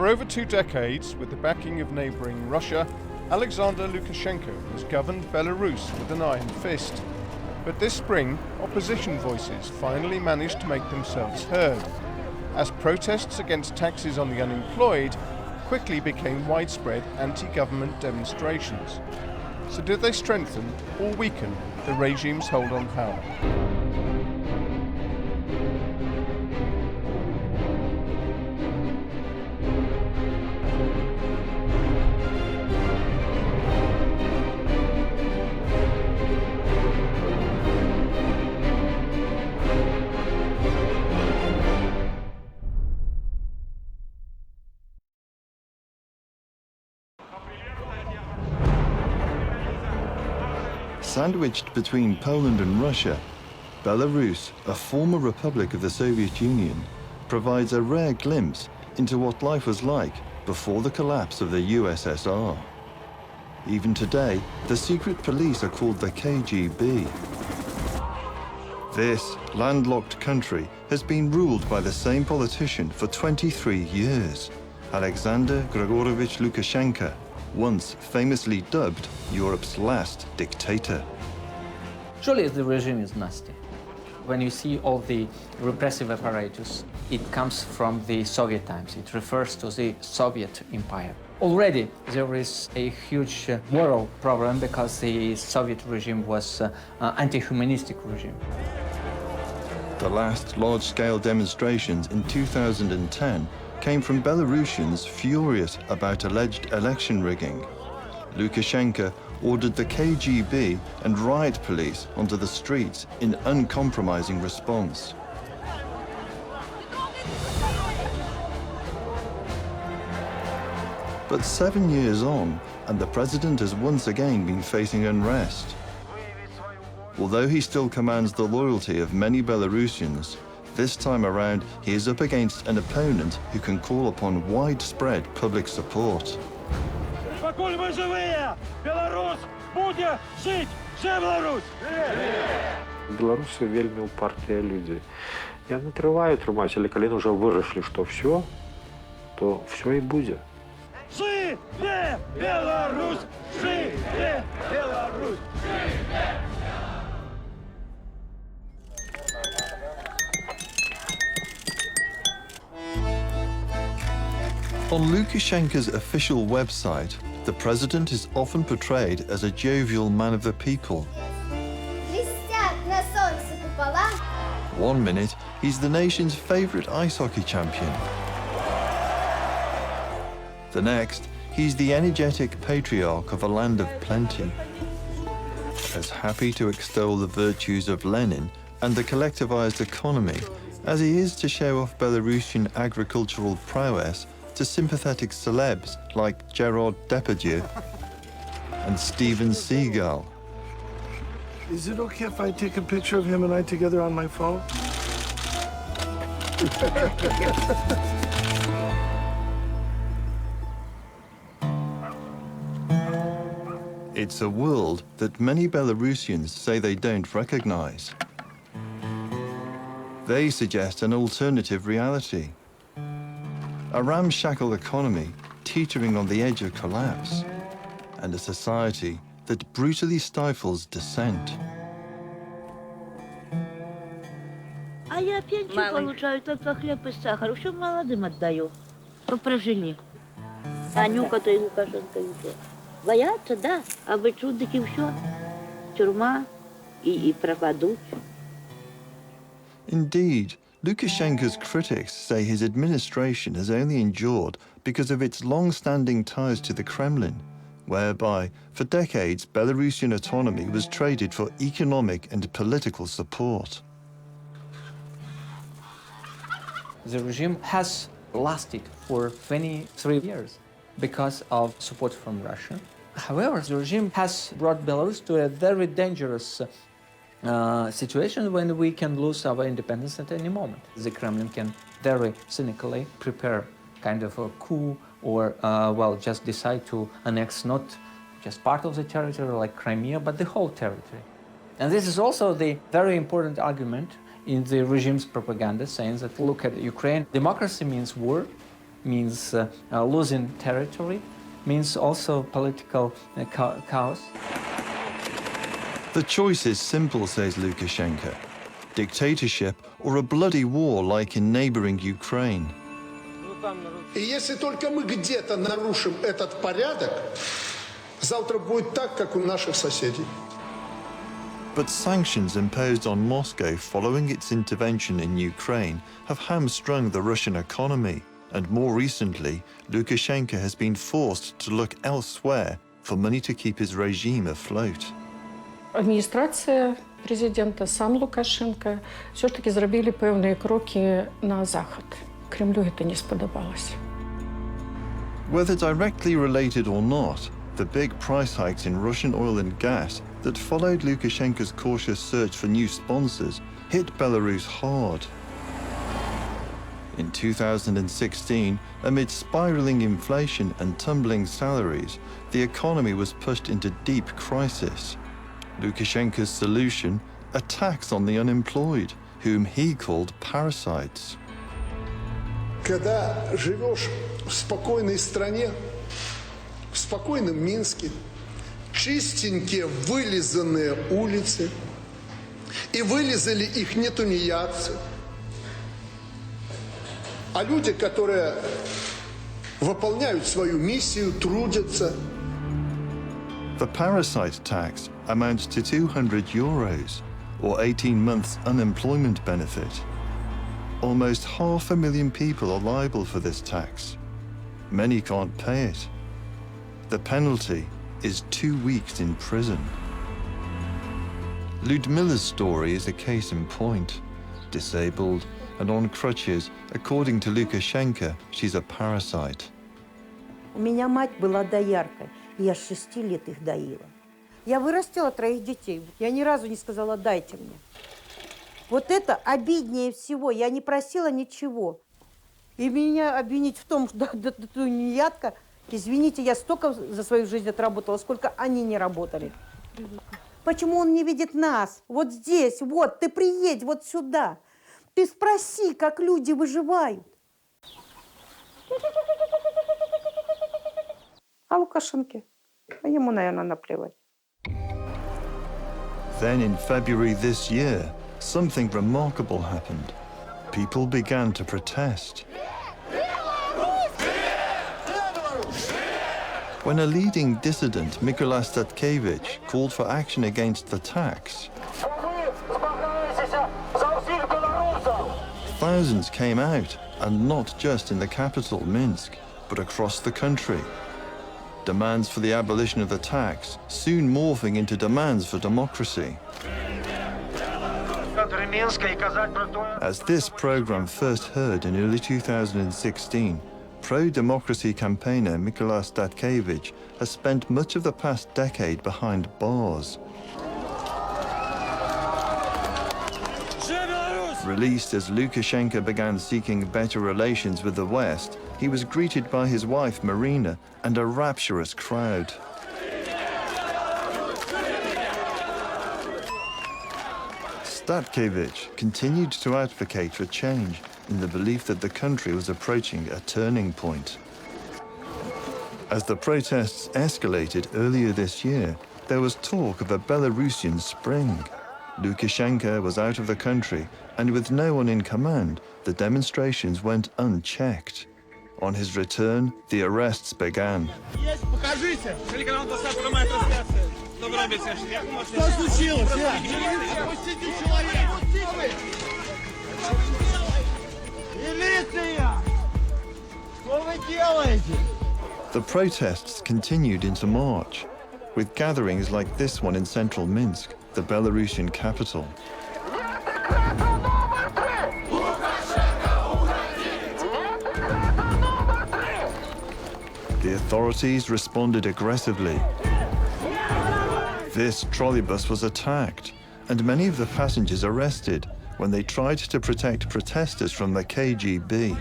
For over 2 decades, with the backing of neighbouring Russia, Alexander Lukashenko has governed Belarus with an iron fist. But this spring, opposition voices finally managed to make themselves heard, as protests against taxes on the unemployed quickly became widespread anti-government demonstrations. So did they strengthen or weaken the regime's hold on power? Sandwiched between Poland and Russia, Belarus, a former republic of the Soviet Union, provides a rare glimpse into what life was like before the collapse of the USSR. Even today, the secret police are called the KGB. This landlocked country has been ruled by the same politician for 23 years, Alexander Grigorovich Lukashenko, once famously dubbed Europe's last dictator. Surely the regime is nasty. When you see all the repressive apparatus, it comes from the Soviet times. It refers to the Soviet Empire. Already there is a huge moral problem because the Soviet regime was an anti-humanistic regime. The last large-scale demonstrations in 2010 came from Belarusians furious about alleged election rigging. Lukashenko ordered the KGB and riot police onto the streets in uncompromising response. But 7 years on, and the president has once again been facing unrest. Although he still commands the loyalty of many Belarusians, this time around, he is up against an opponent who can call upon widespread public support. Покуль ми живі, Білорусь буде жити! Ще Білорусь! Беларусы вельмі упартыя людзі. Яны трываюць трымаць, але калі ўжо вырашылі, што ўсё, то ўсё і будзе. Жыве Беларусь! Жыве Беларусь! On Lukashenko's official website, the president is often portrayed as a jovial man of the people. One minute, he's the nation's favorite ice hockey champion. The next, he's the energetic patriarch of a land of plenty. As happy to extol the virtues of Lenin and the collectivized economy as he is to show off Belarusian agricultural prowess to sympathetic celebs like Gerard Depardieu and Steven Seagal. Is it okay if I take a picture of him and I together on my phone? It's a world that many Belarusians say they don't recognize. They suggest an alternative reality. A ramshackle economy teetering on the edge of collapse, and a society that brutally stifles dissent. А я пенсию получаю, только хлеб и сахар. Все молодым отдаю, чтоб прожили. Анюка-то и Лукашенко еще. Боятся, да, а вы чудики все. Тюрьма и пропадут. Indeed, Lukashenko's critics say his administration has only endured because of its long-standing ties to the Kremlin, whereby, for decades, Belarusian autonomy was traded for economic and political support. The regime has lasted for 23 years because of support from Russia. However, the regime has brought Belarus to a very dangerous situation when we can lose our independence at any moment. The Kremlin can very cynically prepare kind of a coup or, well, just decide to annex not just part of the territory like Crimea, but the whole territory. And this is also the very important argument in the regime's propaganda, saying that, look at Ukraine, democracy means war, means losing territory, means also political chaos. The choice is simple, says Lukashenko. Dictatorship or a bloody war like in neighbouring Ukraine. И если только мы где-то нарушим этот порядок, завтра будет так, как у наших соседей. But sanctions imposed on Moscow following its intervention in Ukraine have hamstrung the Russian economy, and more recently, Lukashenko has been forced to look elsewhere for money to keep his regime afloat. Адміністрація президента, сам Лукашенко, все-таки зробили певні кроки на захід. Кремлю це не сподобалось. Whether directly related or not, the big price hikes in Russian oil and gas that followed Lukashenko's cautious search for new sponsors hit Belarus hard. In 2016, amid spiraling inflation and tumbling salaries, the economy was pushed into deep crisis. Lukashenko's solution, a tax on the unemployed, whom he called parasites. Когда живешь в спокойной стране, в спокойном Минске, чистенькие вылизанные улицы, и вылизали их не тунеядцы, а люди, которые выполняют свою миссию, трудятся. The parasite tax amounts to €200, or 18 months unemployment benefit. Almost 500,000 people are liable for this tax. Many can't pay it. The penalty is 2 weeks in prison. Ludmila's story is a case in point. Disabled and on crutches, according to Lukashenko, she's a parasite. У меня мать была дояркой, и я с 6 лет их доила. Я вырастила 3 детей, я ни разу не сказала «дайте мне». Вот это обиднее всего, я не просила ничего. И меня обвинить в том, что тунеядка, извините, я столько за свою жизнь отработала, сколько они не работали. Почему он не видит нас? Вот здесь, вот, ты приедь вот сюда. Ты спроси, как люди выживают. А Лукашенко? Ему, наверное, наплевать. Then in February this year, something remarkable happened. People began to protest. When a leading dissident, Mykola Statkevich, called for action against the tax, thousands came out, and not just in the capital, Minsk, but across the country. Demands for the abolition of the tax, soon morphing into demands for democracy. As this program first heard in early 2016, pro-democracy campaigner Mykola Statkevich has spent much of the past decade behind bars. Released as Lukashenko began seeking better relations with the West, he was greeted by his wife Marina and a rapturous crowd. Statkevich continued to advocate for change in the belief that the country was approaching a turning point. As the protests escalated earlier this year, there was talk of a Belarusian spring. Lukashenko was out of the country, and with no one in command, the demonstrations went unchecked. On his return, the arrests began. The protests continued into March, with gatherings like this one in central Minsk, the Belarusian capital. The authorities responded aggressively. This trolleybus was attacked, and many of the passengers arrested when they tried to protect protesters from the KGB.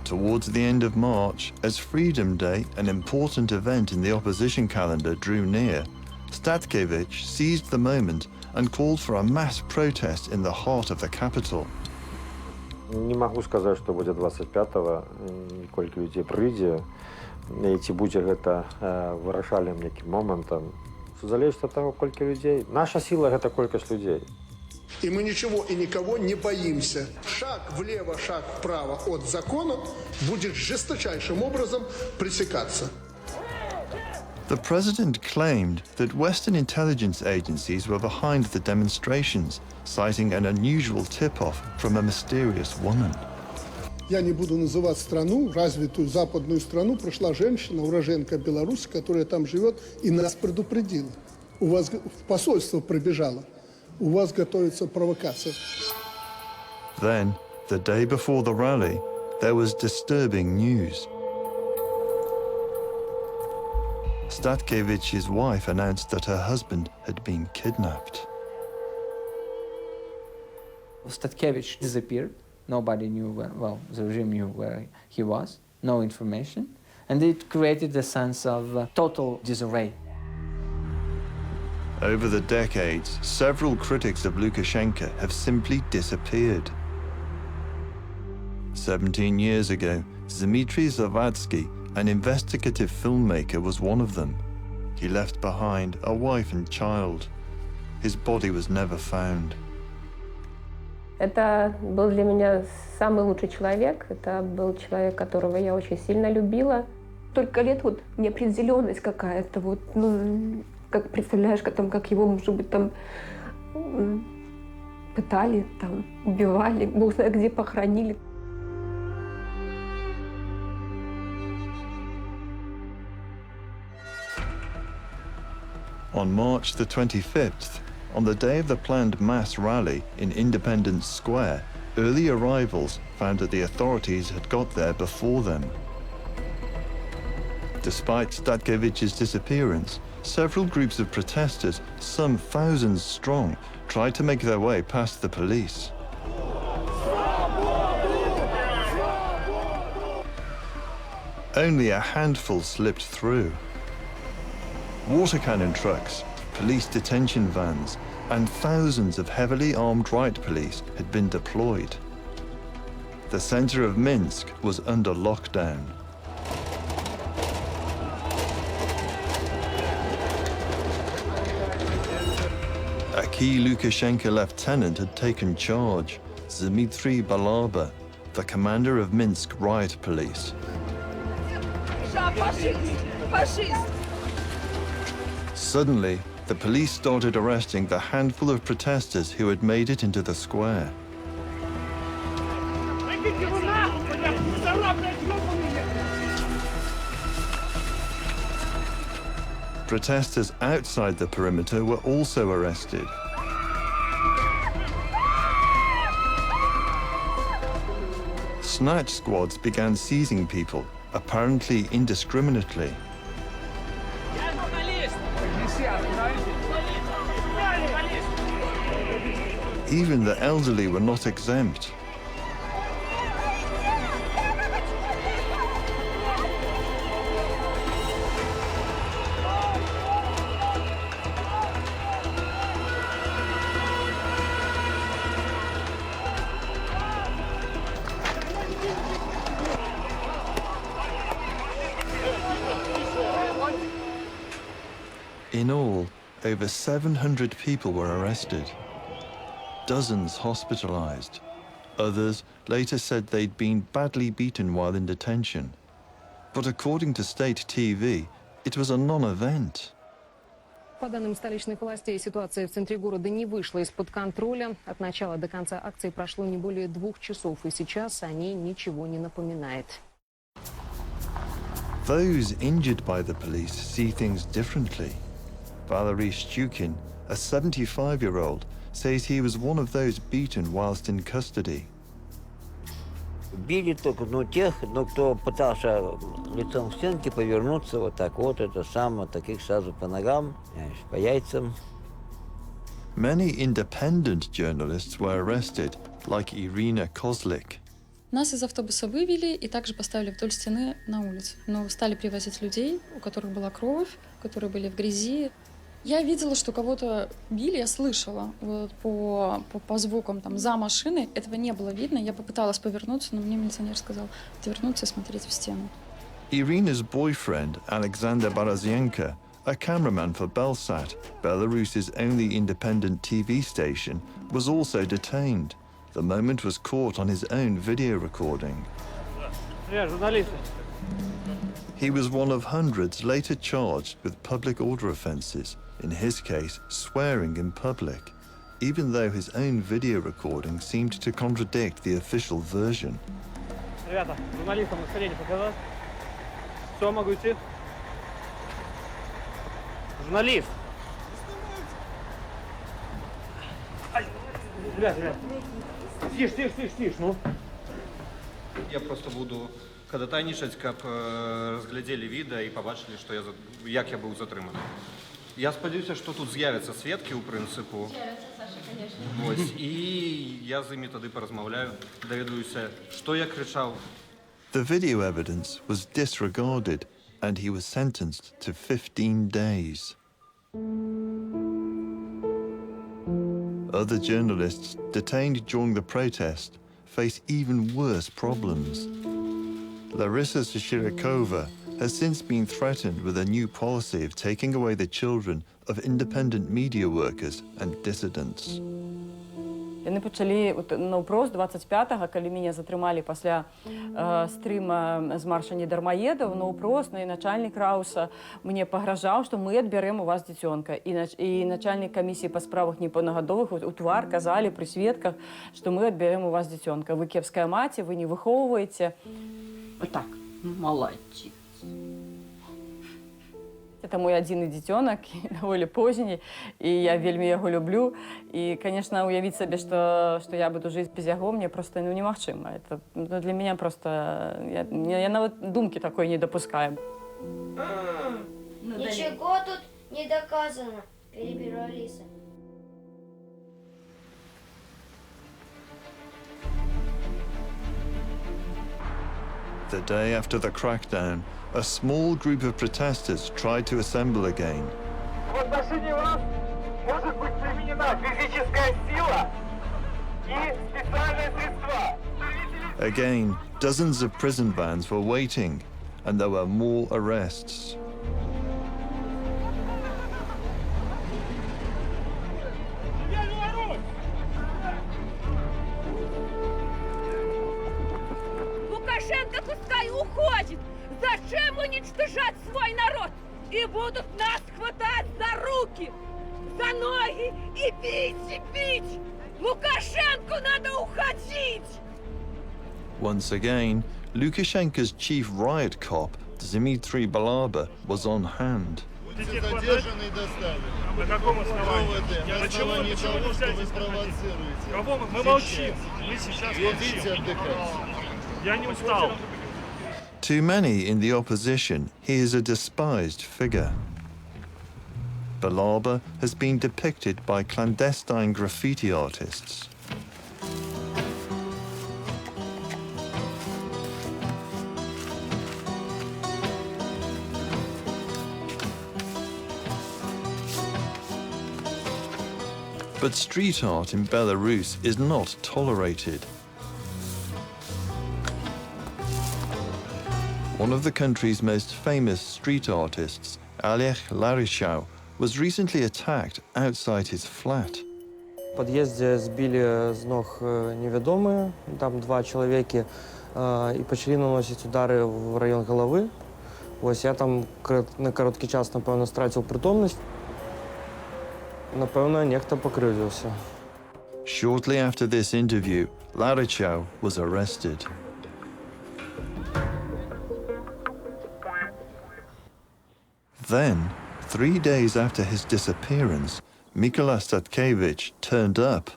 Towards the end of March, as Freedom Day, an important event in the opposition calendar, drew near, Statkevich seized the moment and called for a mass protest in the heart of the capital. Не могу сказать, что будет 25-го, колькі людзей прыйдзе, і ці будзе гэта вырашальным некім момантам. Залежыць ад таго, колькі людзей. Наша сила – гэта колькасць людзей. И мы ничего и никого не боимся. Шаг влево, шаг вправо от закона будет жесточайшим образом пресекаться. The president claimed that Western intelligence agencies were behind the demonstrations, citing an unusual tip-off from a mysterious woman. Я не буду называть страну, развитую западную страну. Пришла женщина, уроженка Беларуси, которая там живет, и нас предупредила. У вас в посольство прибежала. У вас готовится провокация. Then, the day before the rally, there was disturbing news. Statkevich's wife announced that her husband had been kidnapped. Statkevich disappeared. Nobody knew where, well, the regime knew where he was, no information. And it created a sense of total disarray. Over the decades, several critics of Lukashenko have simply disappeared. 17 years ago, Dmitry Zavadsky, an investigative filmmaker, was one of them. He left behind a wife and child. His body was never found. Это был для меня самый лучший человек. Это был человек, которого я очень сильно любила. Только лет вот неопределенность какая-то. Вот, ну, как представляешь, как его, может быть, там пытали, там, убивали, бог знает где похоронили. On March the 25th, on the day of the planned mass rally in Independence Square, early arrivals found that the authorities had got there before them. Despite Statkevich's disappearance, several groups of protesters, some thousands strong, tried to make their way past the police. Only a handful slipped through. Water cannon trucks, police detention vans, and thousands of heavily armed riot police had been deployed. The center of Minsk was under lockdown. A key Lukashenko lieutenant had taken charge, Dmitry Balaba, the commander of Minsk riot police. Suddenly, the police started arresting the handful of protesters who had made it into the square. Protesters outside the perimeter were also arrested. Snatch squads began seizing people, apparently indiscriminately. Even the elderly were not exempt. In all, over 700 people were arrested. Dozens hospitalized. Others later said they'd been badly beaten while in detention. But according to state TV, it was a non-event. По данным столичных властей, ситуация в центре города не вышла из-под контроля. От начала до конца акции прошло не более 2 часов, и сейчас о ней ничего не напоминает. Those injured by the police see things differently. Valery Shchukin, a 75-year-old, says he was one of those beaten whilst in custody. Били только, тех, кто пытался лицом к стенке повернуться, вот так вот, это самое, таких сразу по ногам, по яйцам. Many independent journalists were arrested, like Irina Kozlik. Нас из автобуса вывели и также поставили вдоль стены на улице. Но стали привозить людей, у которых была кровь, которые были в грязи. Я видела, что кого-то били, я слышала вот, по звукам там за машиной. Этого не было видно. Я попыталась повернуться, но мне милиционер сказал отвернуться и смотреть в стену. Irina's boyfriend, Alexander Barushenko, a cameraman for Belsat, Belarus's only independent TV station, was also detained. The moment was caught on his own video recording. He was one of hundreds later charged with public order offences, in his case, swearing in public, even though his own video recording seemed to contradict the official version. Ребята, журналистам на скорее показать. Все, могу идти. Журналист. Ребят. Тише, ну. Я просто буду ходатайнічаць, каб разглядзелі відэа і пабачылі, што як я быў затрыманы. Я спадзяюся, што тут з'явяцца сведкі ў прынцыпу. Вось, і я з імі тады паразмаўляю, даведаюся, што я крычаў. The video evidence was disregarded and he was sentenced to 15 days. Other journalists detained during the protest face even worse problems. Larissa Shishirikova has since been threatened with a new policy of taking away the children of independent media workers and dissidents. Яны пачалі наўпрост 25-го, калі мяне затрымалі пасля стрыма з марша недармаедаў, наўпрост і начальнік Рауса мне пагражаў, што мы адбярэм у вас дзіцёнка. І начальнік камісіі па справах непаўнагадовых у твар казалі пры сведках, што мы адбярэм у вас дзіцёнка. Вы кепская маці, вы не выхоўваеце. Так, молодец. Это мой адзіны дзіцёнак, даволі позні, і я вельмі яго люблю. І, конечно, уявіць сабе, што я буду жыць без яго, мне просто немагчыма. Это для меня просто... Я нават думкі такой не дапускаю. Ничего тут не доказано, перебила Алиса. The day after the crackdown, a small group of protesters tried to assemble again. В отношении вас может быть применена физическая сила и специальные средства. Again, dozens of prison vans were waiting, and there were more arrests. Лукашенко пускай уходит! Зачем уничтожать свой народ? И будут нас хватать за руки, за ноги и бить! Лукашенко надо уходить! Once again, Lukashenko's chief riot cop, Dmitry Balaba, was on hand. Задержанный доставлен. На каком основании? На основании того, что вы провоцируете. Кого мы молчим? Мы сейчас молчим. Я не устал. To many in the opposition, he is a despised figure. Balaba has been depicted by clandestine graffiti artists. But street art in Belarus is not tolerated. One of the country's most famous street artists, Ellis was recently attacked outside his flat. В подъезде сбили з ног невідомі, там два чоловіки, і почали наносити удари в район голови. Ось я там на короткий час, напевно, втратив притомність. Напевно, нехто покривдився. Shortly after this interview, Larichau was arrested. Then, 3 days after his disappearance, Mikola Statkevich turned up.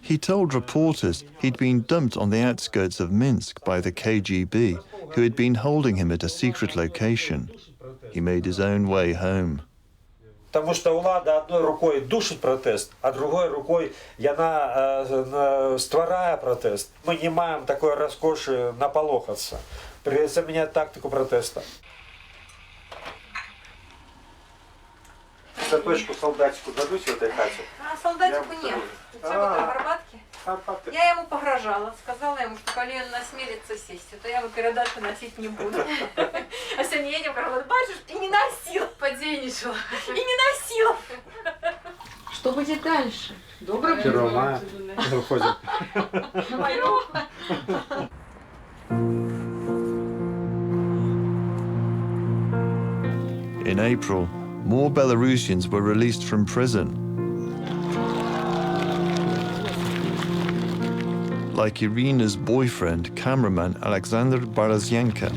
He told reporters he'd been dumped on the outskirts of Minsk by the KGB, who had been holding him at a secret location. He made his own way home. Потому что улада одной рукой душит протест, а другой рукой яна стварае протест. Мы не маем такой роскоши наполохаться. Придется менять тактику протеста. Заточку солдатику дадуть в этой хате? А солдатику нет. Це в Арбатке. Я ему погрожала, сказала ему, что коли он насмелится сесть, то я его передачу носить не буду. А сегодня едем, говорю, бачишь, и не носила. Подзейничала. И не носила. Что будет дальше? Добрый будет. Рома выходит. На мою. In April, more Belarusians were released from prison. Like Irina's boyfriend, cameraman Alexander Barushka.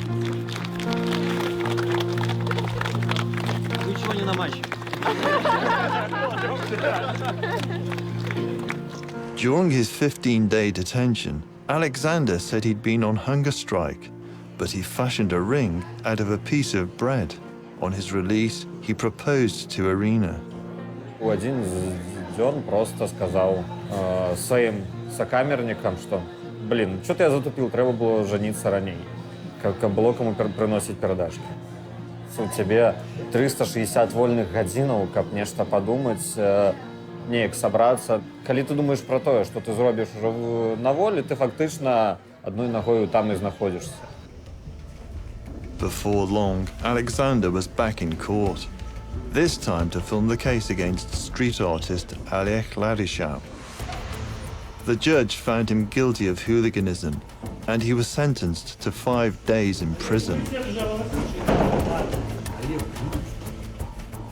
During his 15-day detention, Alexander said he'd been on hunger strike, but he fashioned a ring out of a piece of bread. On his release, he proposed to Irina. В один день просто сказал своим сокамерникам, что, блин, что-то я затупил, треба было жениться ранее, как было кому приносить передачки. У тебе 360 вольных годинаў, каб нешта подумать, неяк собраться. Коли ты думаешь про то, что ты зробишь уже на воле, ты фактично одной ногой там и находишься. Before long, Alexander was back in court, this time to film the case against street artist Ellis. The judge found him guilty of hooliganism, and he was sentenced to 5 days in prison.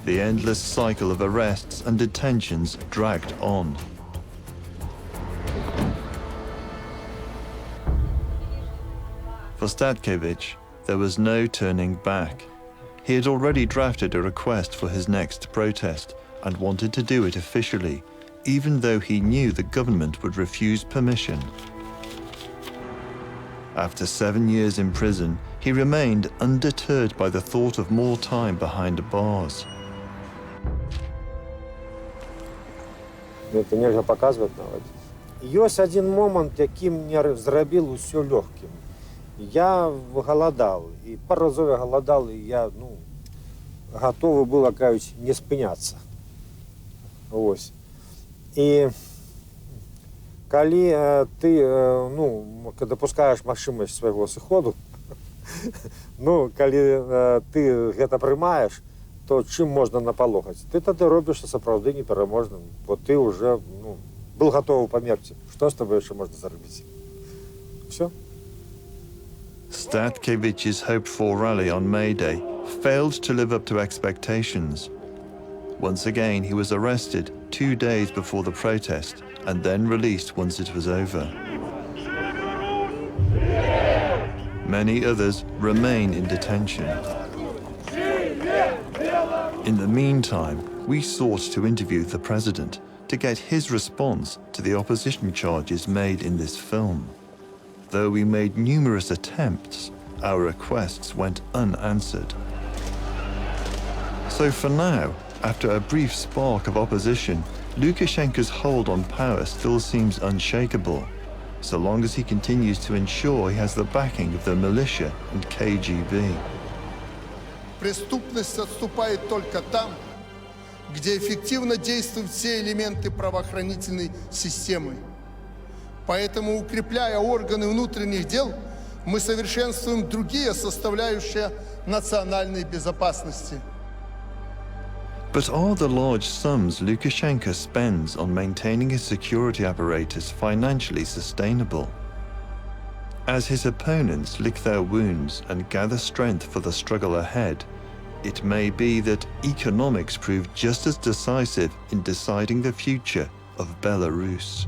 The endless cycle of arrests and detentions dragged on. For Statkevich, there was no turning back. He had already drafted a request for his next protest and wanted to do it officially, even though he knew the government would refuse permission. After 7 years in prison, he remained undeterred by the thought of more time behind bars. Это нельзя показывать навіть. Есть один момент, який мне зробив все легким. Я голодал, и пару разов я голодал, и я, готовый был, кажуть, не спиняться. Ось. И коли ты, допускаешь машинность своего сыходу, коли ты это приймаешь, то чим можна наполохати? Ти тоді робишся справді непереможним, бо ти вже був готовий померти. Що з тобою ще можна зробити? Все. Statkevich's hoped-for rally on May Day failed to live up to expectations. Once again, he was arrested 2 days before the protest and then released once it was over. Many others remain in detention. In the meantime, we sought to interview the president to get his response to the opposition charges made in this film. Though we made numerous attempts, our requests went unanswered. So for now, after a brief spark of opposition, Lukashenko's hold on power still seems unshakable, so long as he continues to ensure he has the backing of the militia and KGB. Преступность отступает только там, где эффективно действуют все элементы правоохранительной системы. Поэтому, укрепляя органы внутренних дел, мы совершенствуем другие составляющие национальной безопасности. But are the large sums Lukashenko spends on maintaining his security apparatus financially sustainable? As his opponents lick their wounds and gather strength for the struggle ahead, it may be that economics prove just as decisive in deciding the future of Belarus.